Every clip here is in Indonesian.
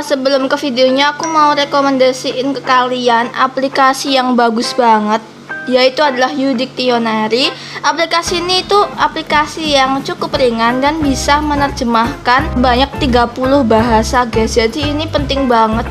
Sebelum ke videonya, aku mau rekomendasiin ke kalian aplikasi yang bagus banget, yaitu adalah Udiktionary. Aplikasi ini tuh aplikasi yang cukup ringan dan bisa menerjemahkan banyak 30 bahasa guys. Jadi ini penting banget.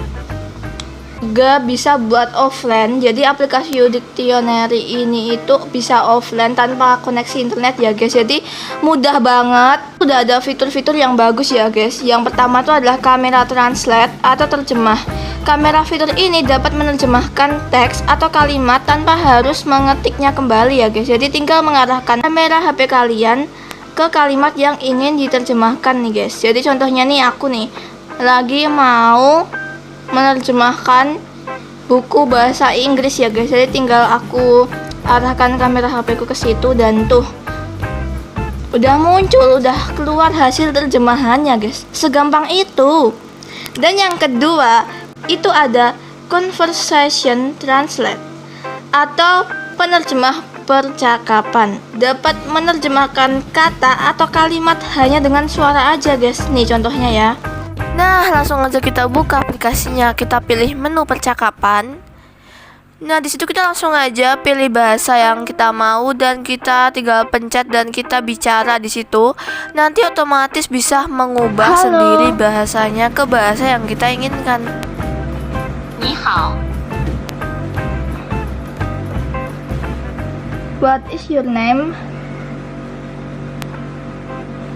Gak bisa buat offline. Jadi aplikasi Udiktionary ini itu bisa offline tanpa koneksi internet ya guys. Jadi mudah banget. Udah ada fitur-fitur yang bagus ya guys. Yang pertama tuh adalah kamera translate atau terjemah. Kamera fitur ini dapat menerjemahkan teks atau kalimat tanpa harus mengetiknya kembali ya guys. Jadi tinggal mengarahkan kamera HP kalian ke kalimat yang ingin diterjemahkan nih guys. Jadi contohnya nih, aku nih lagi mau menerjemahkan buku bahasa Inggris ya guys. Jadi tinggal aku arahkan kamera HP ku ke situ dan tuh udah muncul, udah keluar hasil terjemahannya guys. Segampang itu. Dan yang kedua itu ada conversation translate atau penerjemah percakapan. Dapat menerjemahkan kata atau kalimat hanya dengan suara aja guys. Nih contohnya ya. Nah, langsung aja kita buka aplikasinya. Kita pilih menu percakapan. Nah, di situ kita langsung aja pilih bahasa yang kita mau dan kita tinggal pencet dan kita bicara di situ. Nanti otomatis bisa mengubah sendiri bahasanya ke bahasa yang kita inginkan. Ni hao. What is your name?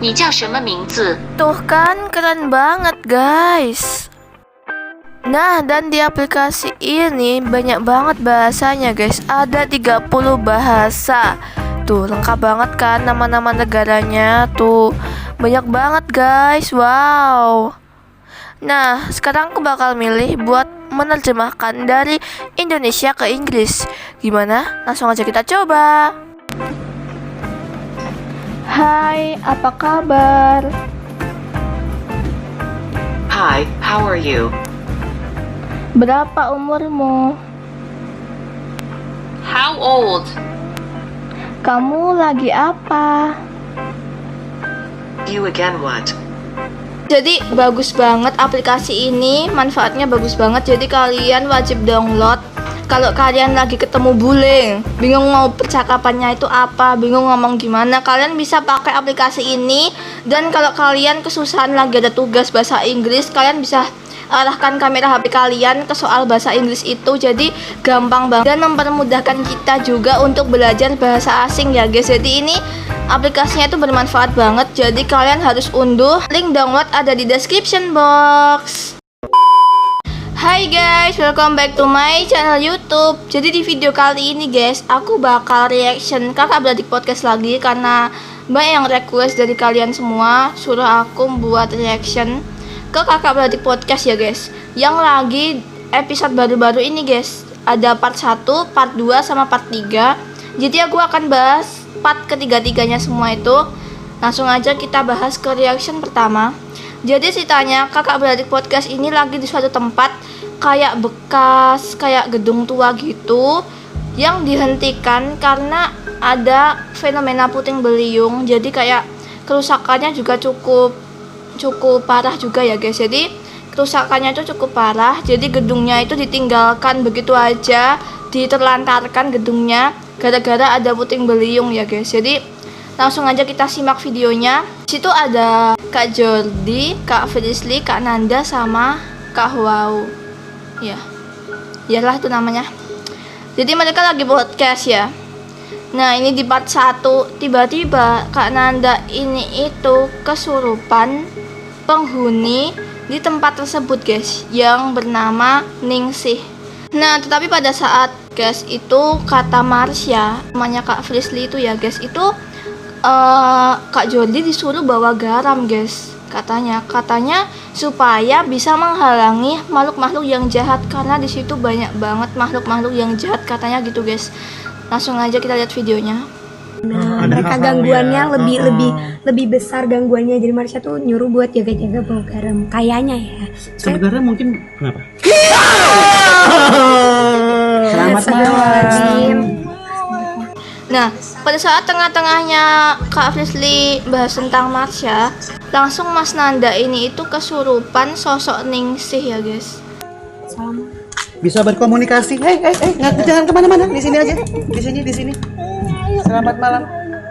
Tuh kan, keren banget guys. Nah, dan di aplikasi ini banyak banget bahasanya guys. Ada 30 bahasa. Tuh, lengkap banget kan nama-nama negaranya. Tuh, banyak banget guys. Wow. Nah, sekarang aku bakal milih buat menerjemahkan dari Indonesia ke Inggris. Gimana? Langsung aja kita coba. Hai, apa kabar? Hi, how are you? Berapa umurmu? How old? Kamu lagi apa? You again what? Jadi bagus banget aplikasi ini, manfaatnya bagus banget. Jadi kalian wajib download. Kalau kalian lagi ketemu bule, bingung mau percakapannya itu apa, bingung ngomong gimana, kalian bisa pakai aplikasi ini. Dan kalau kalian kesusahan lagi ada tugas bahasa Inggris, kalian bisa arahkan kamera HP kalian ke soal bahasa Inggris itu. Jadi gampang banget dan mempermudahkan kita juga untuk belajar bahasa asing ya guys. Jadi ini aplikasinya itu bermanfaat banget. Jadi kalian harus unduh. Link download ada di description box. Hai guys, welcome back to my channel YouTube. Jadi di video kali ini guys, aku bakal reaction Kakak Beradik Podcast lagi karena banyak yang request dari kalian semua suruh aku buat reaction ke Kakak Beradik Podcast ya guys. Yang lagi episode baru-baru ini guys, ada part 1, part 2 sama part 3. Jadi aku akan bahas part ketiga-tiganya semua itu. Langsung aja kita bahas ke reaction pertama. Jadi ceritanya Kakak Beradik Podcast ini lagi di suatu tempat kayak bekas, kayak gedung tua gitu, yang dihentikan karena ada fenomena puting beliung. Jadi kayak kerusakannya juga cukup parah juga ya guys. Jadi kerusakannya itu cukup parah. Jadi gedungnya itu ditinggalkan begitu aja, diterlantarkan gedungnya gara-gara ada puting beliung ya guys. Jadi langsung aja kita simak videonya. Di situ ada Kak Jordi, Kak Frisly, Kak Nanda sama Kak Wow. Ya, iyalah itu namanya. Jadi mereka lagi podcast ya. Nah, ini di part 1 tiba-tiba Kak Nanda ini itu kesurupan penghuni di tempat tersebut guys, yang bernama Ningsih. Nah, tetapi pada saat guys itu kata Marsha, namanya Kak Frisly itu ya guys, itu Kak Jordi disuruh bawa garam guys. Katanya supaya bisa menghalangi makhluk-makhluk yang jahat, karena di situ banyak banget makhluk-makhluk yang jahat katanya gitu guys. Langsung aja kita lihat videonya. Nah, mereka gangguannya lebih besar gangguannya. Jadi Marsha tuh nyuruh buat jaga-jaga bawa garam. Kayaknya ya. Sebenarnya mungkin kenapa? Selamat malam. Nah, pada saat tengah-tengahnya Kak Frisly bahas tentang Marsha, langsung Mas Nanda ini itu kesurupan sosok Ningsih ya guys. Salam. Bisa berkomunikasi. Jangan kemana-mana. Di sini aja. Di sini. Selamat malam.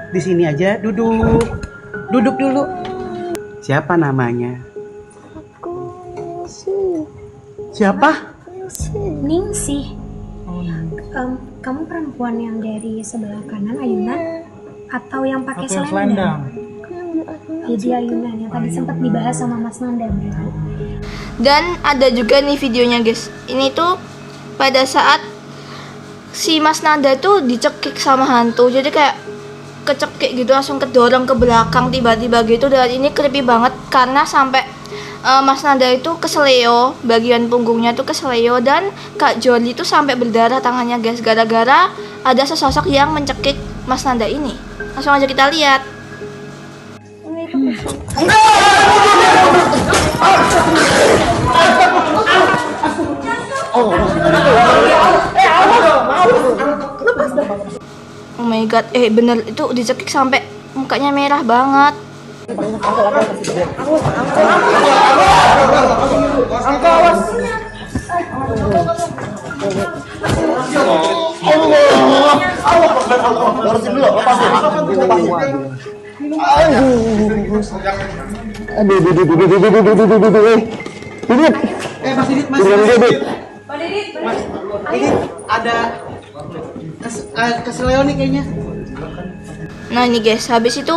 Di sini aja. Duduk. Duduk dulu. Siapa namanya? Siapa? Ningsih. Kamu perempuan yang dari sebelah kanan ayunan atau yang pakai selendang? Jadi ayunan yang tadi sempat dibahas sama Mas Nanda berarti. Dan ada juga nih videonya guys. Ini tuh pada saat si Mas Nanda tuh dicekik sama hantu. Jadi kayak kecekik gitu, langsung kedorong ke belakang tiba-tiba gitu. Dan ini creepy banget karena sampai Mas Nanda itu keseleo, bagian punggungnya tuh keseleo, dan Kak Jordi tuh sampai berdarah tangannya guys, gara-gara ada sesosok yang mencekik Mas Nanda ini. Langsung aja kita lihat. Oh my god, bener itu dicekik sampai mukanya merah banget. Ini ada keseleo nih kayaknya. Nah ini guys, habis itu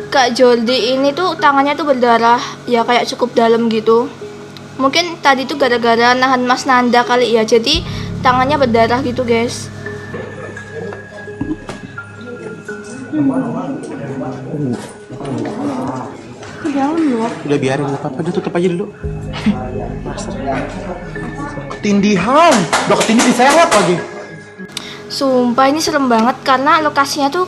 Kak Jordi ini tuh tangannya tuh berdarah, ya kayak cukup dalam gitu. Mungkin tadi tuh gara-gara nahan Mas Nanda kali ya, jadi tangannya berdarah gitu guys. Udah biarin, nggak apa-apa, udah tutup aja dulu. Ketindihan, udah ketindih diseret lagi. Sumpah ini serem banget karena lokasinya tuh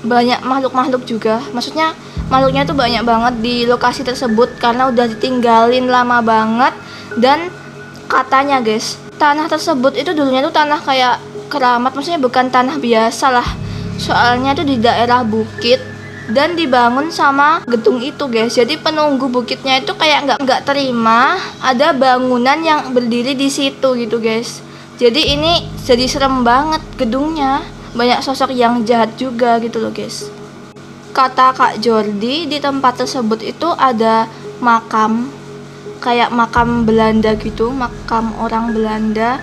banyak makhluk-makhluk juga. Maksudnya makhluknya tuh banyak banget di lokasi tersebut karena udah ditinggalin lama banget. Dan katanya guys, tanah tersebut itu dulunya tuh tanah kayak keramat, maksudnya bukan tanah biasa lah. Soalnya tuh di daerah bukit dan dibangun sama gedung itu guys. Jadi penunggu bukitnya itu kayak nggak terima ada bangunan yang berdiri di situ gitu guys. Jadi ini jadi serem banget gedungnya. Banyak sosok yang jahat juga gitu loh guys. Kata Kak Jordi, di tempat tersebut itu ada makam, kayak makam Belanda gitu, makam orang Belanda.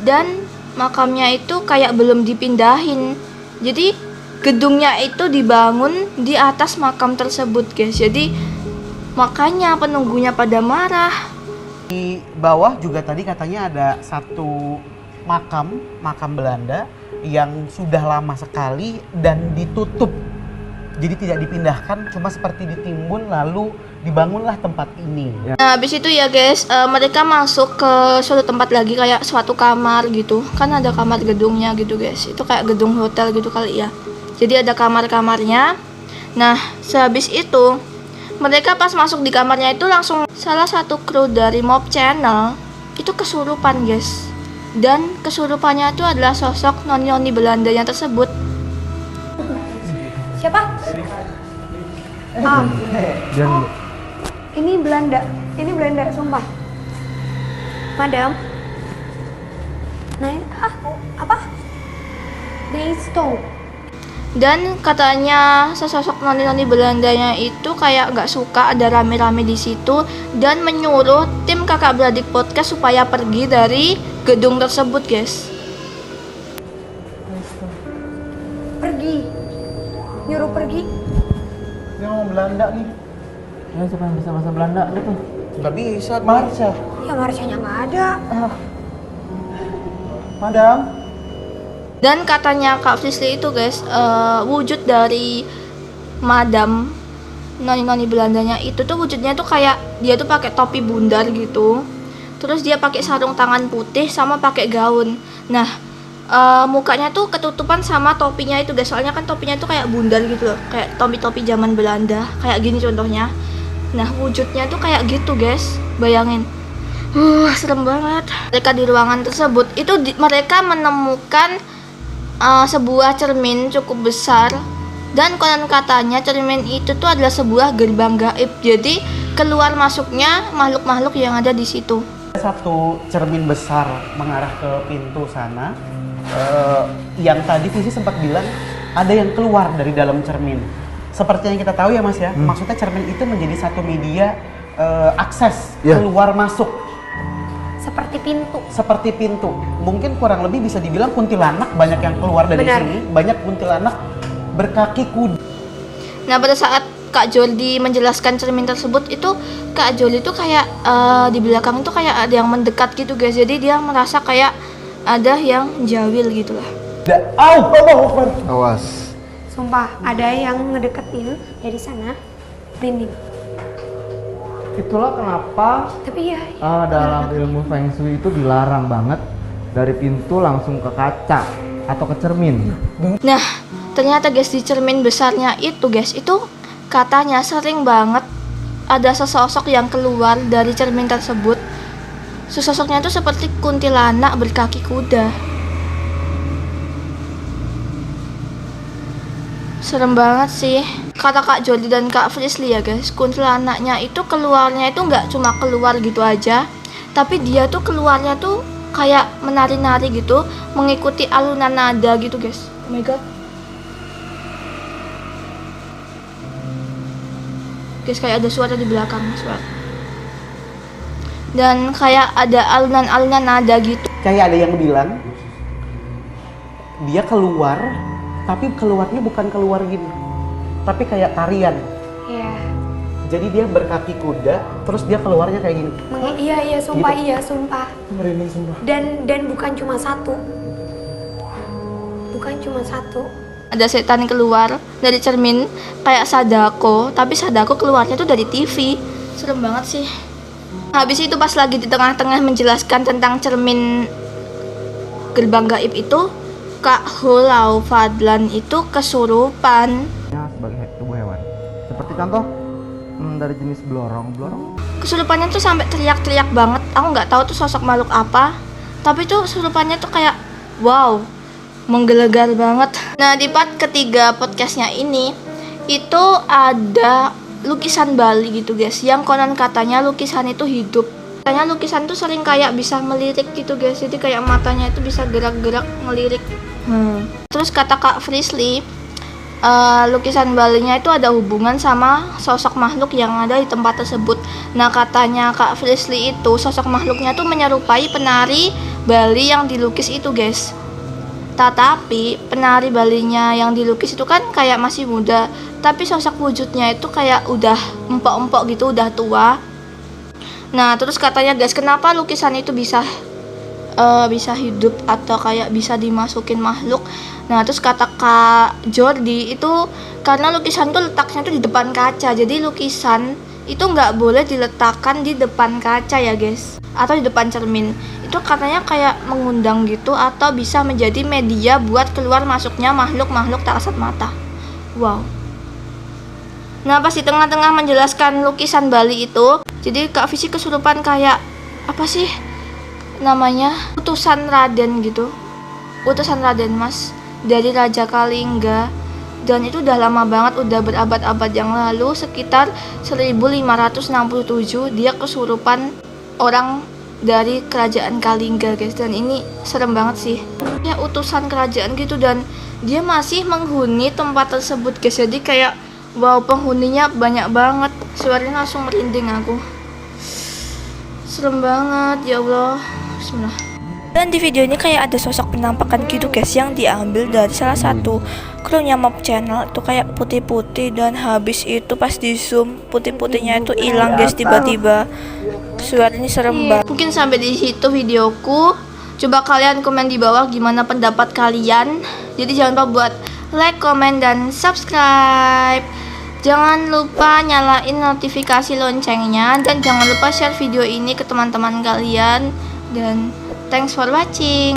Dan makamnya itu kayak belum dipindahin. Jadi gedungnya itu dibangun di atas makam tersebut guys. Jadi makanya penunggunya pada marah. Di bawah juga tadi katanya ada satu makam Belanda yang sudah lama sekali dan ditutup. Jadi tidak dipindahkan, cuma seperti ditimbun lalu dibangunlah tempat ini. Nah habis itu ya guys, mereka masuk ke suatu tempat lagi kayak suatu kamar gitu. Kan ada kamar gedungnya gitu guys. Itu kayak gedung hotel gitu kali ya. Jadi ada kamar-kamarnya. Nah sehabis itu mereka pas masuk di kamarnya itu langsung salah satu kru dari Mob Channel itu kesurupan guys. Dan kesurupannya itu adalah sosok noni Belanda yang tersebut. Siapa? Ini Belanda, sumpah. Madam. Nah, apa? Neisto. Dan katanya sesosok noni Belandanya itu kayak nggak suka ada rame-rame di situ dan menyuruh tim kakak beradik podcast supaya pergi dari gedung tersebut guys. Pergi. Nyuruh pergi. Dia ngomong Belanda nih. Ya siapa yang bisa bahasa Belanda gitu? Nggak bisa, Marsha. Ya Marshanya nggak ada. Madam. Dan katanya Kak Frisly itu guys, wujud dari Madam noni Belandanya itu tuh wujudnya tuh kayak dia tuh pakai topi bundar gitu. Terus dia pakai sarung tangan putih sama pakai gaun. Nah, mukanya tuh ketutupan sama topinya itu guys. Soalnya kan topinya tuh kayak bundar gitu loh, kayak topi-topi zaman Belanda, kayak gini contohnya. Nah, wujudnya tuh kayak gitu guys. Bayangin. Serem banget. Mereka di ruangan tersebut itu mereka menemukan sebuah cermin cukup besar, dan konon katanya cermin itu tuh adalah sebuah gerbang gaib. Jadi keluar masuknya makhluk-makhluk yang ada di situ. Satu cermin besar mengarah ke pintu sana. Yang tadi Visi sempat bilang ada yang keluar dari dalam cermin. Seperti yang kita tahu ya Mas ya, maksudnya cermin itu menjadi satu media akses keluar masuk. Seperti pintu. Mungkin kurang lebih bisa dibilang kuntilanak banyak yang keluar dari sini. Banyak kuntilanak berkaki kuda. Nah, pada saat Kak Jordi menjelaskan cermin tersebut, itu Kak Jordi itu kayak di belakang itu kayak ada yang mendekat gitu guys. Jadi dia merasa kayak ada yang jawil gitu lah. Awas. Sumpah, ada yang ngedeketin dari sana. Merinding. Itulah kenapa Tapi ya, dalam ilmu Feng Shui itu dilarang banget dari pintu langsung ke kaca atau ke cermin. Nah, ternyata guys di cermin besarnya itu guys, itu katanya sering banget ada sesosok yang keluar dari cermin tersebut. Sesosoknya itu seperti kuntilanak berkaki kuda. Serem banget sih. Kata Kak Jordi dan Kak Frisly ya guys, kuntilanaknya itu keluarnya itu nggak cuma keluar gitu aja, tapi dia tuh keluarnya tuh kayak menari-nari gitu, mengikuti alunan nada gitu guys. Oh my god. Guys, kayak ada suara di belakang, suara. Dan kayak ada alunan-alunan nada gitu. Kayak ada yang bilang dia keluar, tapi keluarnya bukan keluar gini, tapi kayak tarian. iya. Jadi dia berkaki kuda, terus dia keluarnya kayak gini. Iya, sumpah, Gitu. iya, sumpah. Merinding sumpah. Dan bukan cuma satu. Bukan cuma satu. Ada setan keluar dari cermin kayak Sadako, tapi Sadako keluarnya tuh dari TV. Serem banget sih. Habis itu pas lagi di tengah-tengah menjelaskan tentang cermin gerbang gaib itu, Kak Hulau Fadlan itu kesurupan. Sebagai tubuh hewan. Seperti contoh dari jenis blorong. Kesurupannya tuh sampai teriak-teriak banget. Aku nggak tahu tuh sosok makhluk apa, tapi tuh kesurupannya tuh kayak wow, menggelegar banget. Nah, di part ketiga podcastnya ini itu ada lukisan Bali gitu guys, yang konon katanya lukisan itu hidup. Katanya lukisan tuh sering kayak bisa melirik gitu guys, jadi kayak matanya itu bisa gerak-gerak ngelirik. Terus kata Kak Frisly, lukisan Balinya itu ada hubungan sama sosok makhluk yang ada di tempat tersebut. Nah, katanya Kak Frisly itu sosok makhluknya tuh menyerupai penari Bali yang dilukis itu guys. Tetapi penari Balinya yang dilukis itu kan kayak masih muda, tapi sosok wujudnya itu kayak udah empok-empok gitu, udah tua. Nah, terus katanya guys, kenapa lukisan itu bisa hidup atau kayak bisa dimasukin makhluk? Nah, terus kata Kak Jordi itu karena lukisan tuh letaknya tuh di depan kaca, jadi lukisan itu nggak boleh diletakkan di depan kaca ya guys, atau di depan cermin. Itu katanya kayak mengundang gitu, atau bisa menjadi media buat keluar masuknya makhluk-makhluk tak kasat mata. Wow. Nah, pas di tengah-tengah menjelaskan lukisan Bali itu, jadi Kak Visi kesurupan kayak apa sih namanya, utusan Raden gitu, utusan Raden Mas dari Raja Kalingga. Dan itu udah lama banget, udah berabad-abad yang lalu, sekitar 1567 dia kesurupan orang dari kerajaan Kalingga guys. Dan ini serem banget sih ya, utusan kerajaan gitu, dan dia masih menghuni tempat tersebut guys. Jadi kayak wow, penghuninya banyak banget. Suaranya langsung merinding aku. Serem banget ya Allah. Bismillah. Dan di video ini kayak ada sosok penampakan gitu guys, yang diambil dari salah satu krunya Mob Channel. Itu kayak putih-putih, dan habis itu pas di zoom putih-putihnya itu hilang guys tiba-tiba. Suaranya serem banget. Mungkin sampai di situ videoku. Coba kalian komen di bawah gimana pendapat kalian. Jadi jangan lupa buat like, komen, dan subscribe. Jangan lupa nyalain notifikasi loncengnya, dan jangan lupa share video ini ke teman-teman kalian. Dan thanks for watching.